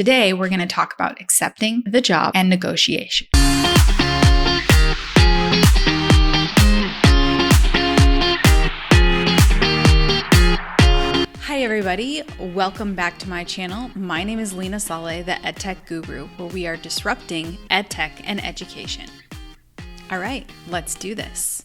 Today, we're going to talk about accepting the job and negotiation. Hi everybody, welcome back to my channel. My name is Leena Saleh, the Edtech Guru, where we are disrupting edtech and education. All right, let's do this.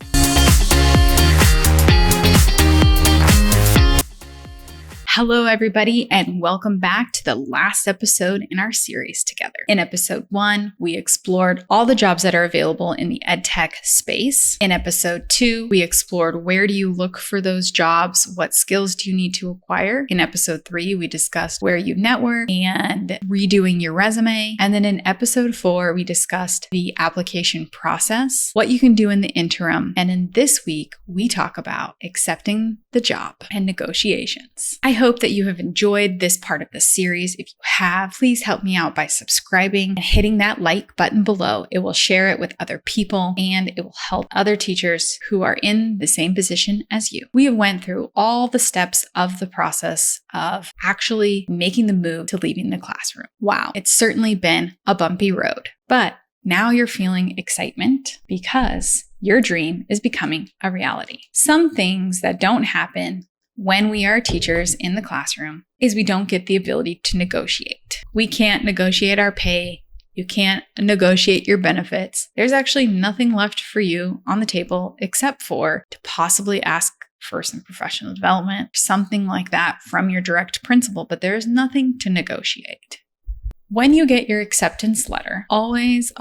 Hello everybody, and welcome back to the last episode in our series together. In episode 1, we explored all the jobs that are available in the edtech space. In episode 2, we explored where do you look for those jobs, what skills do you need to acquire. In episode 3, we discussed where you network and redoing your resume. And then in episode 4, we discussed the application process, what you can do in the interim. And in this week, we talk about accepting the job and negotiations. I hope that you have enjoyed this part of the series. If you have, please help me out by subscribing and hitting that like button below. It will share it with other people and it will help other teachers who are in the same position as you. We have went through all the steps of the process of actually making the move to leaving the classroom. Wow, it's certainly been a bumpy road, but now you're feeling excitement because your dream is becoming a reality. Some things that don't happen when we are teachers in the classroom is we don't get the ability to negotiate. We can't negotiate our pay. You can't negotiate your benefits. There's actually nothing left for you on the table except for to possibly ask for some professional development, something like that from your direct principal, but there's nothing to negotiate. When you get your acceptance letter, always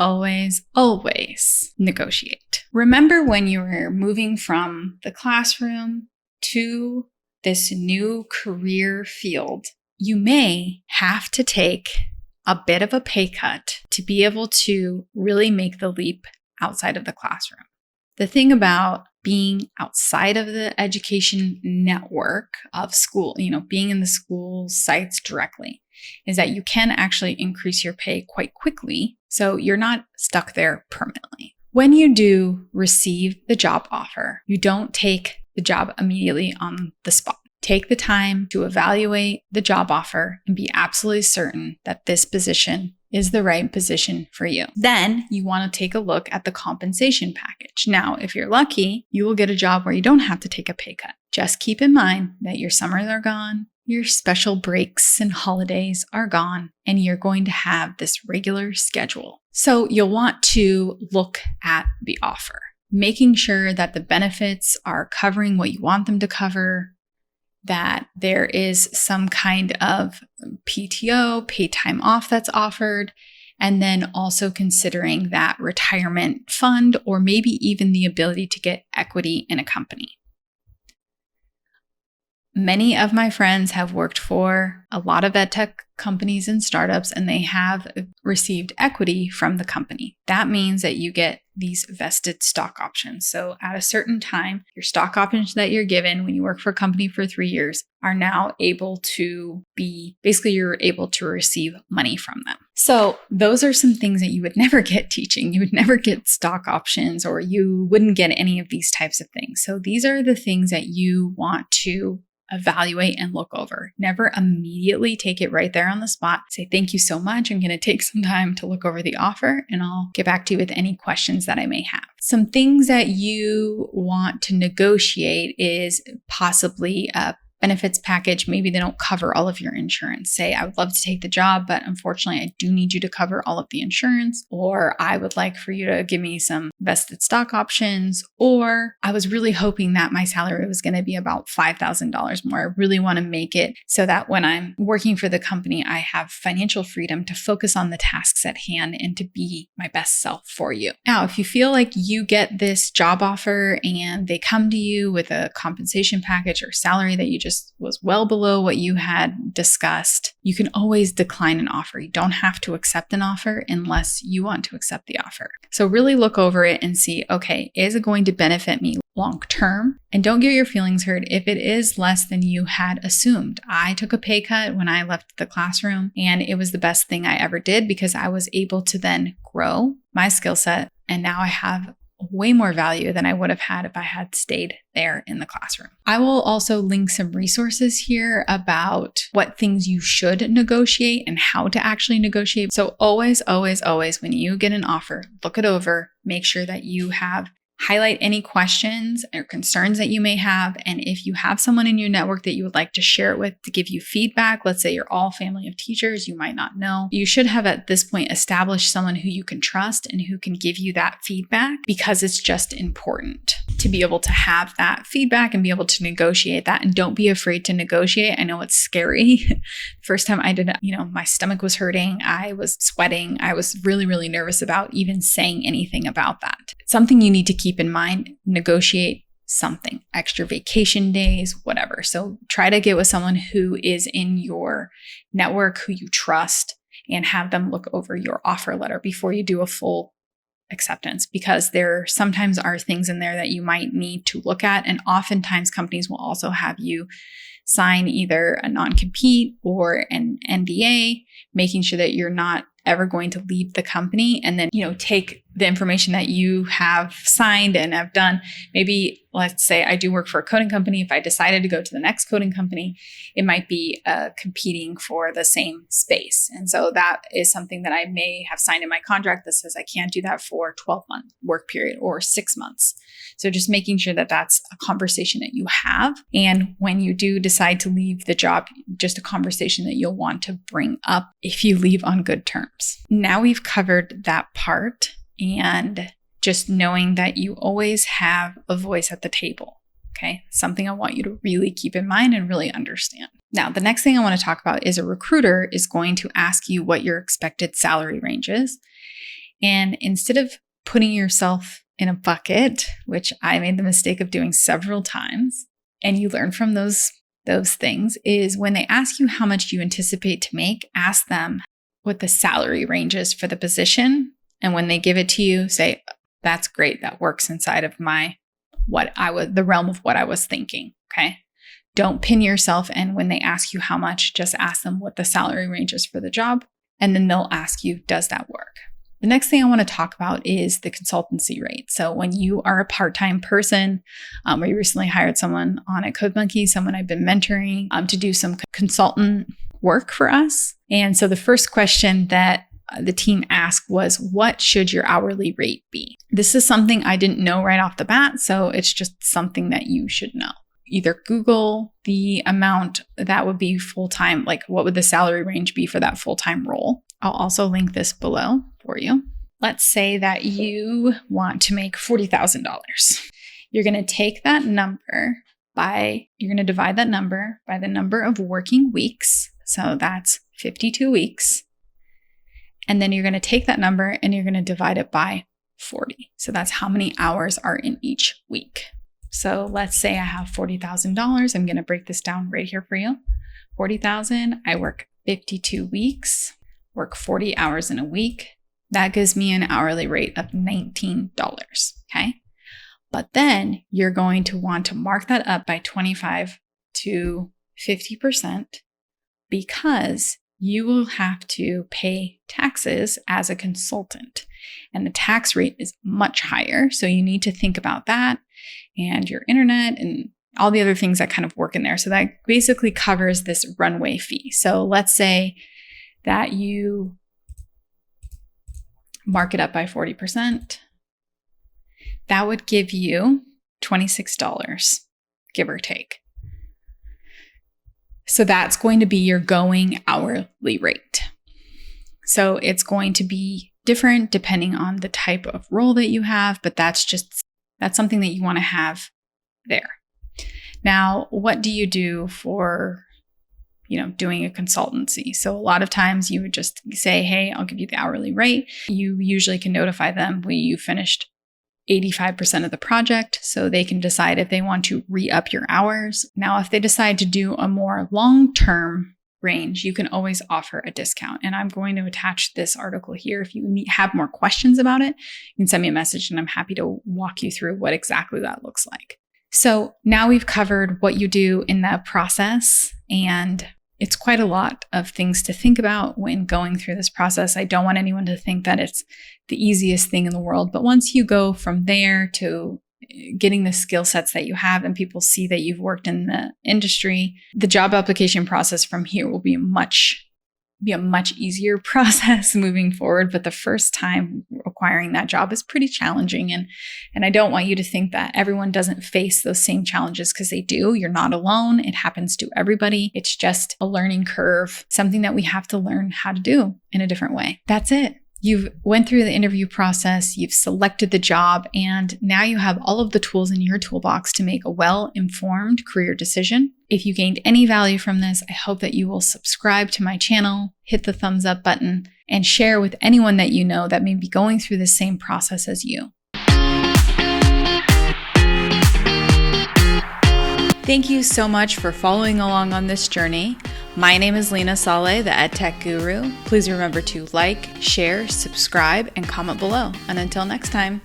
negotiate. Remember when you were moving from the classroom to this new career field, you may have to take a bit of a pay cut to be able to really make the leap outside of the classroom. The thing about being outside of the education network of school, being in the school sites directly, is that you can actually increase your pay quite quickly, so you're not stuck there permanently. When you do receive the job offer, you don't take the job immediately on the spot. Take the time to evaluate the job offer and be absolutely certain that this position is the right position for you. Then you want to take a look at the compensation package. Now, if you're lucky, you will get a job where you don't have to take a pay cut. Just keep in mind that your summers are gone, your special breaks and holidays are gone, and you're going to have this regular schedule. So you'll want to look at the offer, making sure that the benefits are covering what you want them to cover, that there is some kind of PTO, paid time off that's offered, and then also considering that retirement fund or maybe even the ability to get equity in a company. Many of my friends have worked for a lot of edtech companies and startups, and they have received equity from the company. That means that you get these vested stock options. So at a certain time, your stock options that you're given when you work for a company for 3 years are now able to be, basically you're able to receive money from them. So those are some things that you would never get teaching. You would never get stock options, or you wouldn't get any of these types of things. So these are the things that you want to evaluate and look over. Never immediately take it right there on the spot. Say, thank you so much. I'm going to take some time to look over the offer and I'll get back to you with any questions that I may have. Some things that you want to negotiate is possibly a benefits package. Maybe they don't cover all of your insurance. Say, I would love to take the job, but unfortunately, I do need you to cover all of the insurance, or I would like for you to give me some vested stock options, or I was really hoping that my salary was going to be about $5,000 more. I really want to make it so that when I'm working for the company, I have financial freedom to focus on the tasks at hand and to be my best self for you. Now, if you feel like you get this job offer and they come to you with a compensation package or salary that you just was well below what you had discussed, you can always decline an offer. You don't have to accept an offer unless you want to accept the offer. So really look over it and see, okay, is it going to benefit me long term? And don't get your feelings hurt if it is less than you had assumed. I took a pay cut when I left the classroom, and it was the best thing I ever did because I was able to then grow my skill set. And now I have way more value than I would have had if I had stayed there in the classroom. I will also link some resources here about what things you should negotiate and how to actually negotiate. So always, always, always, when you get an offer, look it over, make sure that you highlight any questions or concerns that you may have. And if you have someone in your network that you would like to share it with to give you feedback, let's say you're all family of teachers, you might not know. You should have at this point established someone who you can trust and who can give you that feedback, because it's just important to be able to have that feedback and be able to negotiate that. And don't be afraid to negotiate. I know it's scary. First time I did it, my stomach was hurting. I was sweating. I was really, really nervous about even saying anything about that. It's something you need to keep in mind. Negotiate something, extra vacation days, whatever. So try to get with someone who is in your network, who you trust, and have them look over your offer letter before you do a full acceptance, because there sometimes are things in there that you might need to look at. And oftentimes companies will also have you sign either a non-compete or an NDA, making sure that you're not ever going to leave the company, and then, take the information that you have signed and have done. Maybe let's say I do work for a coding company. If I decided to go to the next coding company, it might be competing for the same space. And so that is something that I may have signed in my contract that says I can't do that for a 12-month work period or 6 months. So just making sure that that's a conversation that you have. And when you do decide to leave the job, just a conversation that you'll want to bring up if you leave on good terms. Now we've covered that part, and just knowing that you always have a voice at the table. Okay. Something I want you to really keep in mind and really understand. Now, the next thing I want to talk about is a recruiter is going to ask you what your expected salary range is. And instead of putting yourself in a bucket, which I made the mistake of doing several times, and you learn from those things, is when they ask you how much you anticipate to make, ask them what the salary range is for the position. And when they give it to you, say, that's great. That works inside of the realm of what I was thinking. Okay. Don't pin yourself. And when they ask you how much, just ask them what the salary range is for the job. And then they'll ask you, does that work? The next thing I want to talk about is the consultancy rate. So when you are a part-time person, we recently hired someone on at CodeMonkey, someone I've been mentoring to do some consultant work for us. And so the first question that the team asked was, what should your hourly rate be? This is something I didn't know right off the bat, so it's just something that you should know. Either Google the amount that would be full-time, like what would the salary range be for that full-time role. I'll also link this below for you. Let's say that you want to make $40,000. You're going to take that number you're going to divide that number by the number of working weeks. So that's 52 weeks. And then you're going to take that number and you're going to divide it by 40. So that's how many hours are in each week. So let's say I have $40,000. I'm going to break this down right here for you. 40,000, I work 52 weeks, work 40 hours in a week. That gives me an hourly rate of $19. Okay. But then you're going to want to mark that up by 25 to 50% because you will have to pay taxes as a consultant, and the tax rate is much higher. So you need to think about that and your internet and all the other things that kind of work in there. So that basically covers this runway fee. So let's say that you mark it up by 40%. That would give you $26, give or take. So that's going to be your going hourly rate. So it's going to be different depending on the type of role that you have, but that's something that you want to have there. Now, what do you do for, doing a consultancy? So a lot of times you would just say, hey, I'll give you the hourly rate. You usually can notify them when you finished 85% of the project, so they can decide if they want to re-up your hours. Now, if they decide to do a more long-term range, you can always offer a discount. And I'm going to attach this article here. If you have more questions about it, you can send me a message and I'm happy to walk you through what exactly that looks like. So now we've covered what you do in that process. And it's quite a lot of things to think about when going through this process. I don't want anyone to think that it's the easiest thing in the world, but once you go from there to getting the skill sets that you have and people see that you've worked in the industry, the job application process from here will be a much easier process moving forward. But the first time acquiring that job is pretty challenging. And I don't want you to think that everyone doesn't face those same challenges, because they do. You're not alone. It happens to everybody. It's just a learning curve, something that we have to learn how to do in a different way. That's it. You've went through the interview process, you've selected the job, and now you have all of the tools in your toolbox to make a well-informed career decision. If you gained any value from this, I hope that you will subscribe to my channel, hit the thumbs up button, and share with anyone that you know that may be going through the same process as you. Thank you so much for following along on this journey. My name is Leena Saleh, the Edtech Guru. Please remember to like, share, subscribe, and comment below. And until next time.